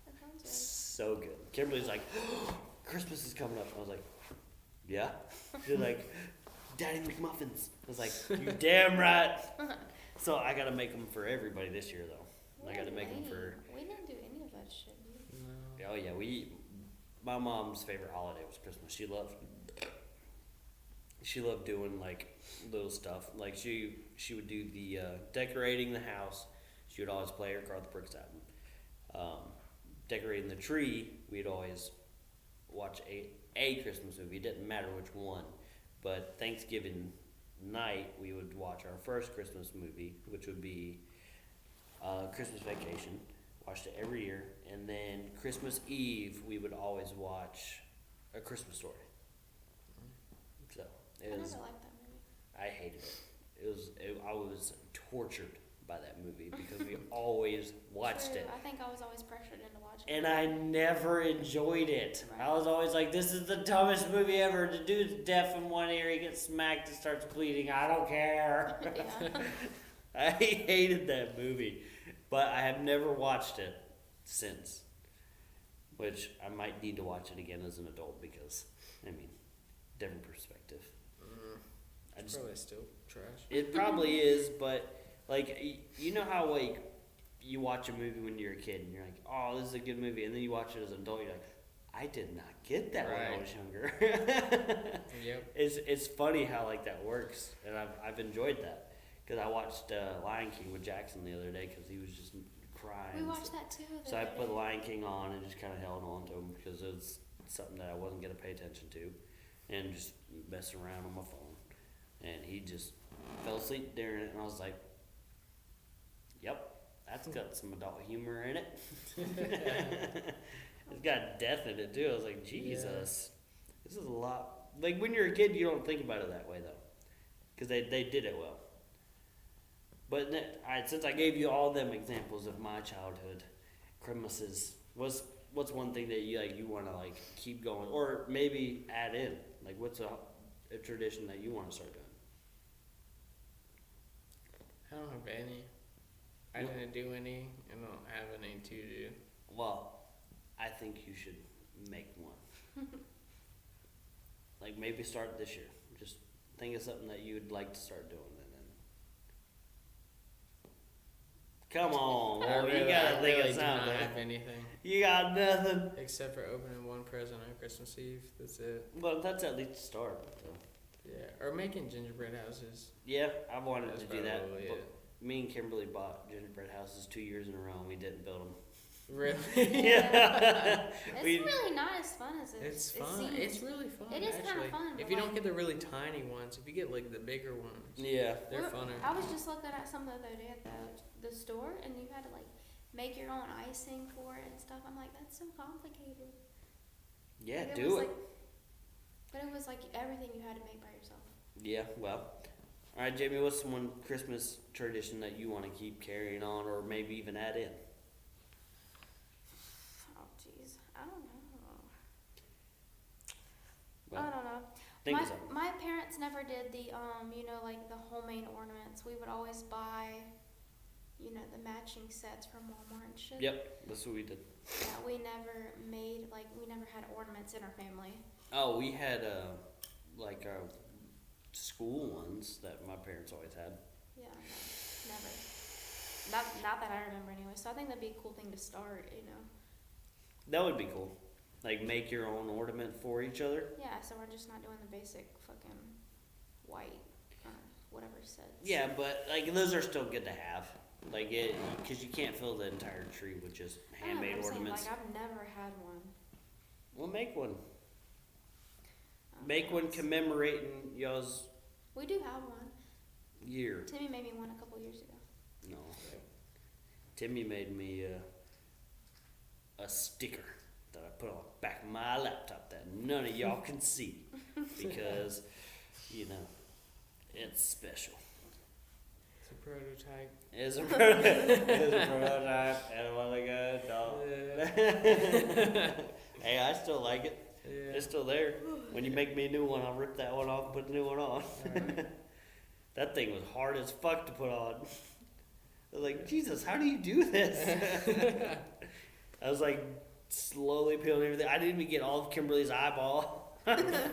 That sounds good. so good. Kimberly's like, Christmas is coming up. I was like, yeah. She's like, Daddy McMuffins. I was like, you damn right. So I gotta make them for everybody this year though. I gotta make them for. We didn't do any of that shit. Dude. No. Oh yeah, my mom's favorite holiday was Christmas. She loved she loved doing like little stuff. Like she would do the decorating the house. She would always play her Garth Brooks album. Decorating the tree, we'd always watch a Christmas movie. It didn't matter which one, but Thanksgiving night we would watch our first Christmas movie, which would be Christmas Vacation. Watched it every year, and then Christmas Eve we would always watch A Christmas Story. So I it never was. liked that movie. I hated it. I was tortured by that movie because we always watched True. it. I think I was always pressured into watching And it. I never enjoyed it. Right. I was always like, this is the dumbest movie ever. The dude's deaf in one ear, he gets smacked and starts bleeding. I don't care. Yeah. I hated that movie. But I have never watched it since. Which I might need to watch it again as an adult because, I mean, different perspective. I It's just, probably still trash. it probably is, but like you know how like you watch a movie when you're a kid and you're like, oh, this is a good movie, and then you watch it as an adult, you're like, I did not get that when I Right. was younger. Yep. It's funny how like that works, and I've enjoyed that because I watched Lion King with Jackson the other day because he was just crying. We watched that too. the So I other put day. Lion King on and just kind of held on to him because it was something that I wasn't gonna pay attention to, and just messing around on my phone, and he just fell asleep during it, and I was like, "Yep, that's got some adult humor in it." It's got death in it too. I was like, Jesus, this is a lot. Like when you're a kid, you don't think about it that way though, because they did it well. But since I gave you all them examples of my childhood Christmases, what's one thing that you want to like keep going, or maybe add in? Like what's a tradition that you want to start doing? I don't have any. I What? didn't do any, and I don't have any to do. Well, I think you should make one. Like maybe start this year. Just think of something that you would like to start doing, and then come on, I boy, really, you gotta I think really of do not something. have anything You got nothing. except for opening one present on Christmas Eve. That's it. Well, that's at least a start. So. Yeah, or making gingerbread houses. Yeah, I wanted That's to do that. probably But it. me and Kimberly bought gingerbread houses 2 years in a row, and we didn't build them. Really? Yeah. It's We- really not as fun as It's it fun. seems. It's really fun. It is kinda actually. fun, If but you don't like- get the really tiny ones, if you get like the bigger ones, Yeah. they're We're- funner. I was just looking at some the other day at the store, and you had to like make your own icing for it and stuff. I'm like, that's so complicated. Yeah, Like, do was it. Like, but it was like everything you had to make by yourself. Yeah, well. All right, Jamie, what's one Christmas tradition that you want to keep carrying on or maybe even add in? Oh, jeez, I don't know. Well, I don't know. think my of something. my parents never did the like the homemade ornaments. We would always buy, the matching sets from Walmart and shit. Yep, that's what we did. Yeah, we never had ornaments in our family. Oh, we had school ones that my parents always had. Yeah, no, never. Not that I remember anyway. So I think that'd be a cool thing to start. That would be cool. Like make your own ornament for each other. Yeah, so we're just not doing the basic fucking white, whatever sets. Yeah, but like those are still good to have. Like because you can't fill the entire tree with just I don't know, handmade I'm saying, ornaments. like I've never had one. Well, make one. I don't Make know, one it's- commemorating y'all's We do have one. year. Timmy made me one a couple years ago. No. Timmy made me a sticker that I put on the back of my laptop that none of y'all can see because, it's special. It's a prototype. It's a prototype and one of the good dog. Hey, I still like it. Yeah. It's still there. When you make me a new one, I'll rip that one off and put the new one on. Alright. That thing was hard as fuck to put on. I was like, Jesus, how do you do this? I was like slowly peeling everything. I didn't even get all of Kimberly's eyeball. Yeah.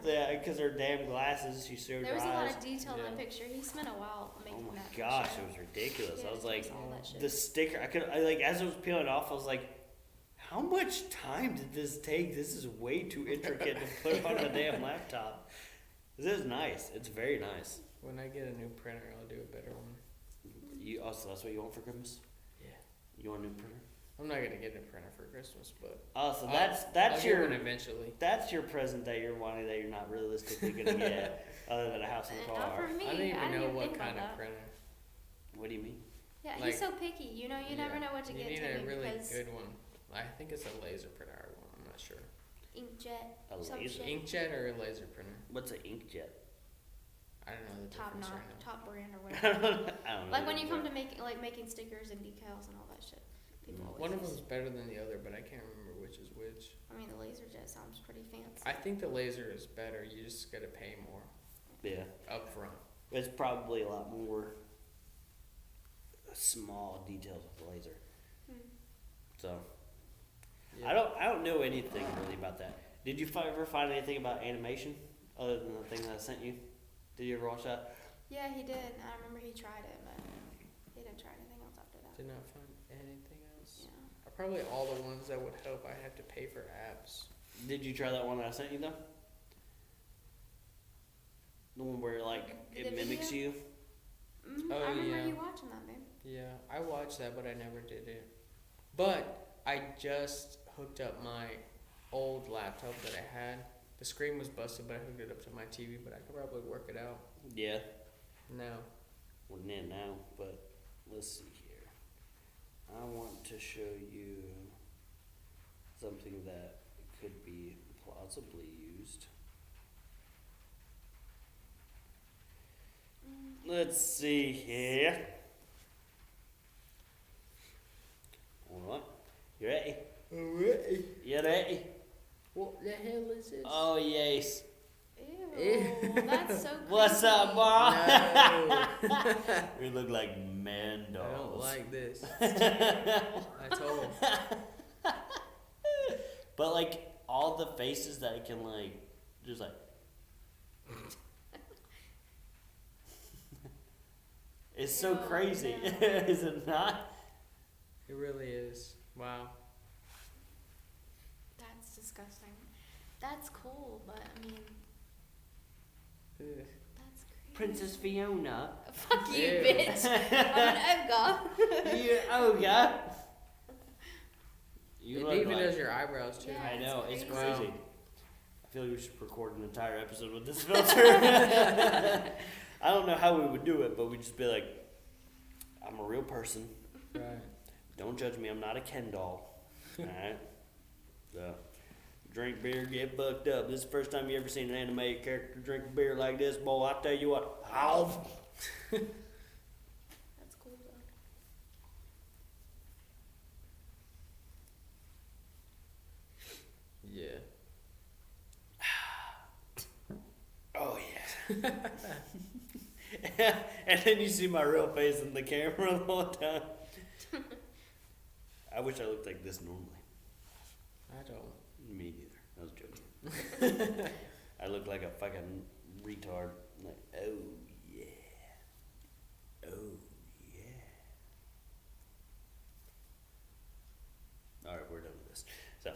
Yeah, because her damn glasses, she showed There her was a lot eyes. of detail in Yeah. the picture. He spent a while making Oh my that. gosh, picture. it was ridiculous. Yeah, I was it like, was all that shit. the sticker, as it was peeling off, I was like, how much time did this take? This is way too intricate to put on a damn laptop. This is nice. It's very nice. When I get a new printer, I'll do a better one. You also that's what you want for Christmas? Yeah. You want a new printer? I'm not gonna get a printer for Christmas, but Oh, so I'll- that's I'll get your one eventually. that's your present that you're wanting that you're not realistically gonna get other than a house and a Not for car. me. I don't even know didn't what think about kind of that. printer. What do you mean? Yeah, like- he's so picky. You know, you never Yeah. know what to You get need to a me really because good one. I think it's a laser printer I want. I'm not sure. inkjet, A some laser? shit. Inkjet or a laser printer? What's an inkjet? I don't know the top difference notch, right now. top brand or I whatever. don't know. Like when you come to making stickers and decals and all that shit. People always One of use- them's better than the other, but I can't remember which is which. I mean, the laser jet sounds pretty fancy. I think the laser is better. You just gotta pay more Yeah, up front. it's probably a lot more small details with the laser. Hmm. So Yeah. I don't know anything really about that. Did you ever find anything about animation other than the thing that I sent you? Did you ever watch that? Yeah, he did. I remember he tried it, but he didn't try anything else after that. Did not find anything else. Yeah. Probably all the ones that would help. I have to pay for apps. Did you try that one that I sent you though? The one where like it The mimics video? you. Mm-hmm. Oh, I remember yeah. you watching that, babe. Yeah, I watched that, but I never did it. But I just hooked up my old laptop that I had. The screen was busted, but I hooked it up to my TV. But I could probably work it out Yeah. now. We're in now, but let's see here. I want to show you something that could be plausibly used. Let's see here. Hold on. You ready? Alright. You ready? What the hell is this? Oh, yes. Ew, that's so creepy. What's up, boy? No. We look like man I don't dolls. like this. I told him. But like all the faces that it can like just like it's so Oh, crazy. no. Is it not? It really is. Wow. That's disgusting. That's cool, but I mean, Ugh. that's creepy. Princess Fiona. Fuck you, Ew. bitch. I'm an ogre. You ogre. You It look even like, does your eyebrows too. Yeah. I know, it's It's crazy. crazy. I feel like we should record an entire episode with this filter. I don't know how we would do it, but we'd just be like, I'm a real person. Right. Don't judge me. I'm not a Ken doll. Alright? So, drink beer, get bucked up. This is the first time you ever seen an animated character drink a beer like this, boy. I tell you what. Ow! That's cool though. Yeah. Oh, yeah. And then you see my real face in the camera the whole time. I wish I looked like this normally. I don't. Me neither. I was joking. I look like a fucking retard. Like, oh yeah. Oh yeah. Alright, we're done with this. So,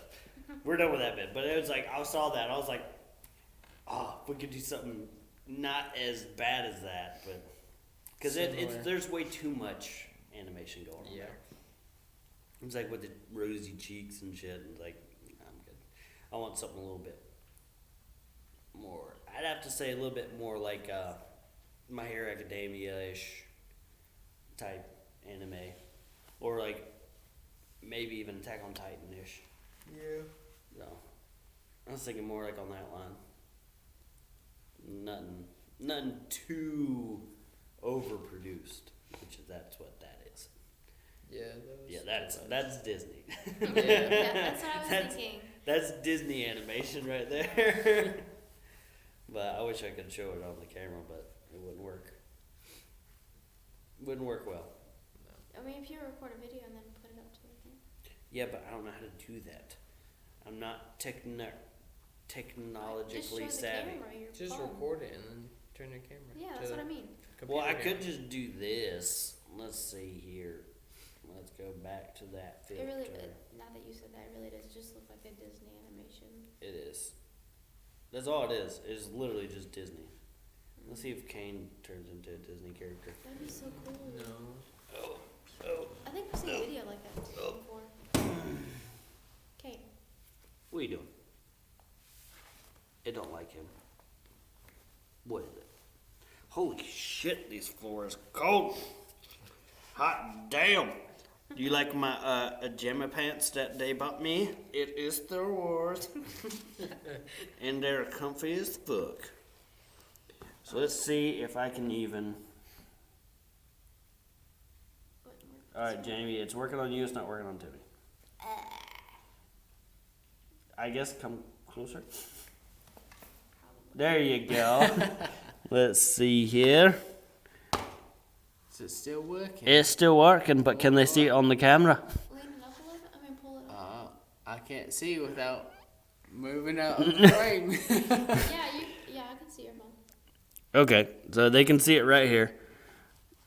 we're done with that bit. But it was like, I saw that. I was like, oh, if we could do something not as bad as that. But, because Similar. there's way too much animation going on Yeah. there. It's like with the rosy cheeks and shit, and like, I'm good. I want something a little bit more. I'd have to say a little bit more like My Hero Academia-ish type anime, or like maybe even Attack on Titan-ish. Yeah. So I was thinking more like on that line. Nothing too overproduced, which is that's what that is. Yeah. Yeah, that's Disney. Yeah. Yeah, that's what I was That's- thinking. That's Disney animation right there. But I wish I could show it on the camera, but it wouldn't work. Wouldn't work well. I mean, if you record a video and then put it up to the thing. Yeah, but I don't know how to do that. I'm not technologically Just show savvy. the camera, your Just phone. record it and then turn your camera. Yeah, to that's the what I mean. Well, I computer could camera. just do this. Let's see here. Let's go back to that filter. It really, now that you said that, it really does just look like a Disney animation. It is. That's all it is. It's literally just Disney. Let's see if Kane turns into a Disney character. That'd be so cool. No. Oh. I think we've seen a video like that before. Okay. What are you doing? It don't like him. What is it? Holy shit, this floor is cold. Hot damn. Do you like my pajama pants that they bought me? It is Star Wars. And they're comfy as fuck. So let's see if I can even. Alright, Jamie, it's working on you, it's not working on Timmy. I guess come closer. There you go. Let's see here. Is it still working? It's still working, but can they see it on the camera? Lean it up a little bit. I mean, pull it up. I can't see without moving out of the frame. Yeah, I can see your phone. Okay, so they can see it right here.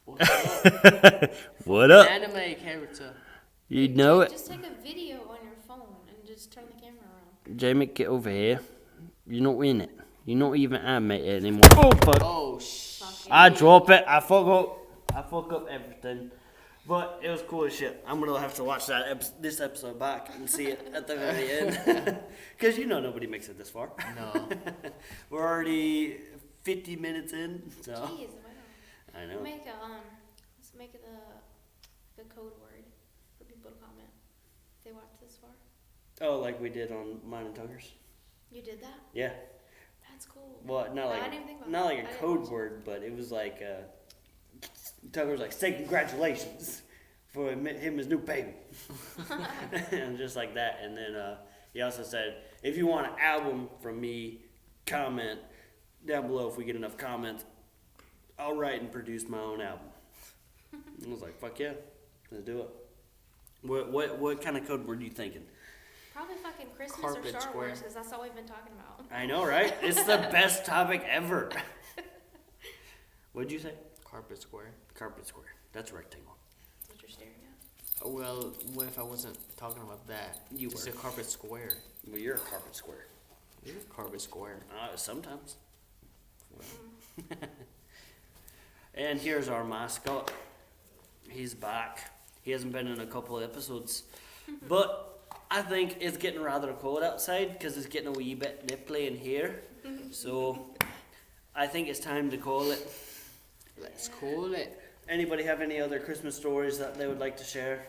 What's up? What up? Anime character. You know it. Just take a video on your phone and just turn the camera around. Jamie, get over here. You're not in it. You're not even animated anymore. Oh, fuck. Oh, I drop it. I fuck up everything. But it was cool as shit. I'm gonna have to watch this episode back and see it at the very end. Because you know nobody makes it this far. No. We're already 50 minutes in, so. Jeez, wow. I know. Let's make it the code word for people to comment if they watched this far. Oh, like we did on Mine and Tuckers? You did that? Yeah. That's cool. Well, not I like didn't think about not that. like I a didn't code watch it. word, but it was like Tucker was like, "Say congratulations for him his new baby," and just like that. And then he also said, "If you want an album from me, comment down below. If we get enough comments, I'll write and produce my own album." I was like, "Fuck yeah, let's do it." What kind of code word are you thinking? Probably fucking Christmas Carpet or Star square. Wars, because that's all we've been talking about. I know, right? It's the best topic ever. What'd you say? Carpet square. Carpet square. That's rectangle. What you're staring at. Well, what if I wasn't talking about that? You Just were. a carpet square. Well, you're a carpet square. You're a carpet square. Sometimes. And here's our mascot. He's back. He hasn't been in a couple of episodes. But I think it's getting rather cold outside because it's getting a wee bit nipply in here. So I think it's time to call it. Let's call it. Anybody have any other Christmas stories that they would like to share?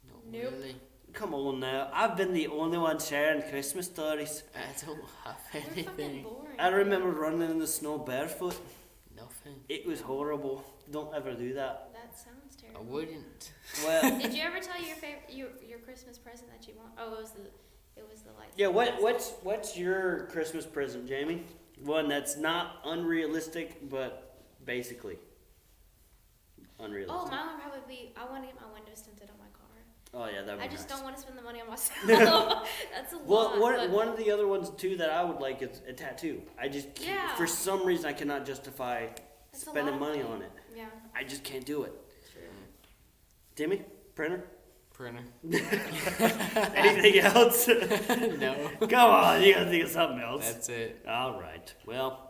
Not Nope. really. Come on now. I've been the only one sharing Christmas stories. I don't have We're fucking anything. boring. I remember running in the snow barefoot. Nothing. It was horrible. Don't ever do that. That sounds I terrible. wouldn't. Well, Did you ever tell your favorite your Christmas present that you want? Oh, it was the lights. yeah. What's your Christmas present, Jamie? One that's not unrealistic, but basically unrealistic. Oh, mine would probably be. I want to get my windows tinted on my car. Oh yeah, that would be I just nice. don't want to spend the money on myself. That's a lot. Well, but one of the other ones too that I would like is a tattoo. I just Yeah. for some reason I cannot justify that's a spending lot of money on it. Yeah. I just can't do it. True. Timmy, printer. Printer. Anything else? No. Come on, you gotta think of something else. That's it. All right. Well,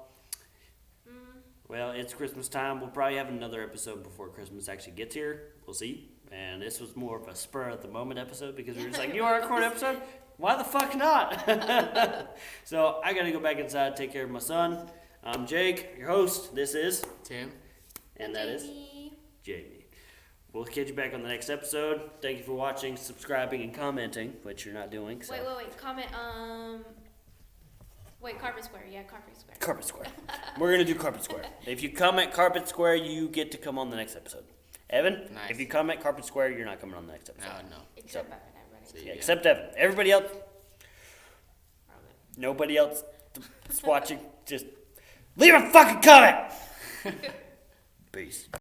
it's Christmas time. We'll probably have another episode before Christmas actually gets here. We'll see. And this was more of a spur at the moment episode because we were just like, you want to record an episode? Why the fuck not? So I gotta go back inside, take care of my son. I'm Jake, your host. This is, Tim. and that is Jamie. Jamie. We'll catch you back on the next episode. Thank you for watching, subscribing, and commenting, which you're not doing. So. Wait. Comment. Wait, Carpet Square. Yeah, Carpet Square. Carpet Square. We're gonna do Carpet Square. If you comment Carpet Square, you get to come on the next episode. Evan, Nice. if you comment Carpet Square, you're not coming on the next episode. No. Except Evan, everybody. See Yeah, ya. except Evan. Everybody else, Probably. nobody else that's watching, just leave a fucking comment. Peace.